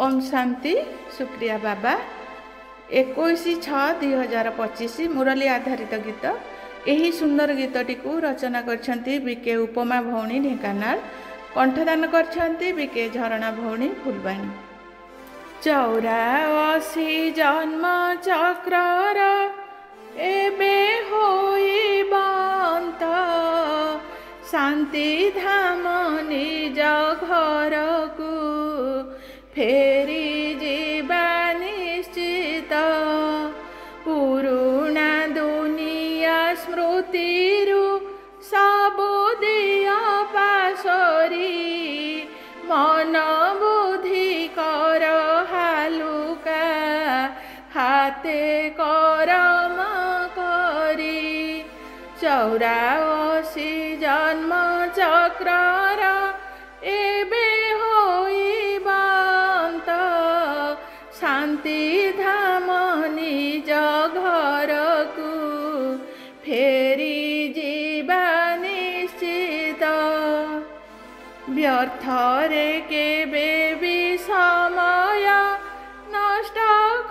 ओम शांति। सुप्रिया बाबा 21/6/2025 मुरली आधारित गीत। यही सुंदर गीतटी को रचना करछंती बीके उपमा भौणी ढेंकानाल। कंठदान करछंती बीके झरणा भौणी फुलबाणी। 84 जन्म चक्रर एबे होइबंत शांति धाम निज घर को फेरी जीवा निश्चित। पुरुणा दुनिया स्मृतिरु सबु दिया पासरी मन बुद्धि कर हालुका हाते करम करी। 84 जन्म चक्रर एबे होइबंत शांति धाम निज घर को फेरी जीवा निश्चित। व्यर्थ रे केबे भी समय नष्ट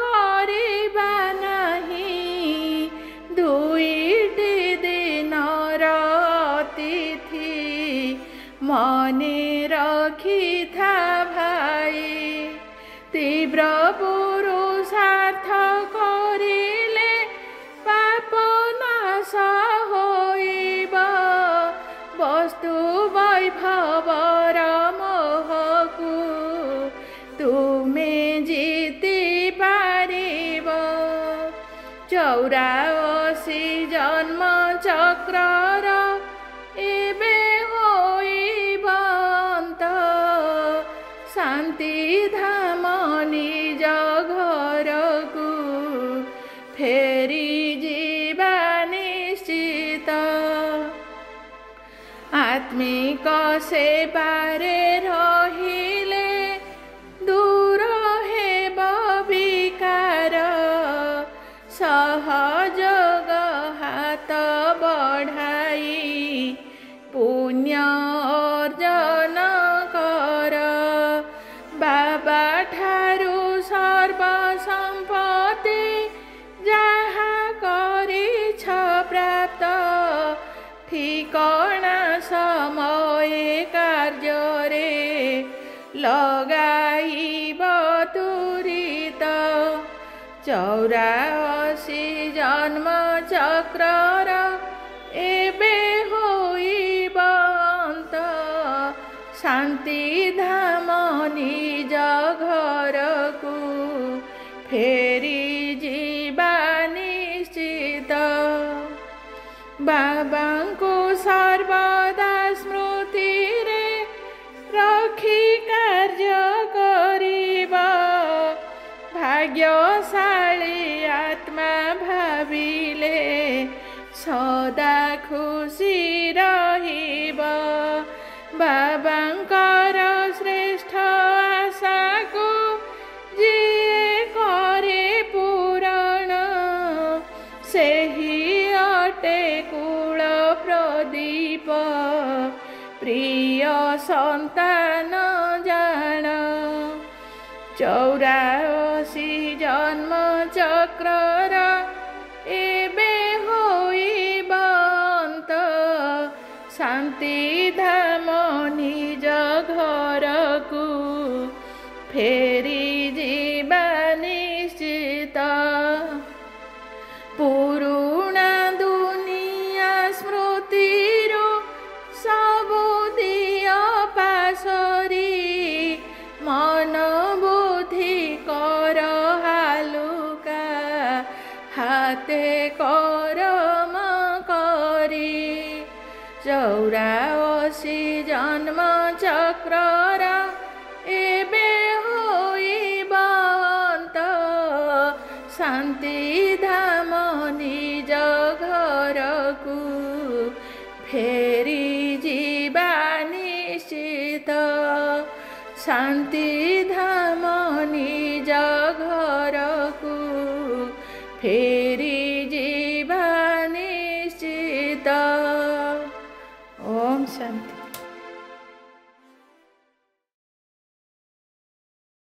करिबा नहीं। दुईटी दिनर अतिथि मने रखी था भाई। तीव्र पुरुषार्थ करिले पाप नाश होइब। वस्तु वैभवर मोहकु तुमे जीति पारिब। 84 जन्म चक्रर एबे होइबंत शांति धाम निज घर को फेरी जीवा निश्चित। आत्मिक सेवारे रहिले दूर हेब विकार। सहयोग हाथ बढ़ाई पुण्य अर्जन कर। बाबा ठारू सर्व संपत्ति जहा करिछ प्राप्त। ठिकणा समय कार्य लगाइब तुरित। 84 जन्म चक्रर एबे होइबंत शांति धाम निज घर को फेरी जीवा निश्चित। बाबा को सर्वदा स्मृति रे रखी कार्य करिबा। भाग्यशाली आत्मा भाविले सदा खुशी रहिब। बाबांकर श्रेष्ठ आशा को जिए करे पूरण। सेही अटे कुल प्रदीप प्रिय संतान जान। 84 जन्म चक्रर एबे होइबंत शांति धाम निज घर को फेरी जीवा निश्चित। पुरुणा दुनिया स्मृतिरु सबु दिया पासरी मन बुद्धि कर हालुका हाते करम करी। 84 जन्म चक्रर एबे होइबंत शांति धाम निज घर को फेरी जीवा निश्चित। शांति धाम निज घर को फेरी जीवा निश्चित। ओम शांति।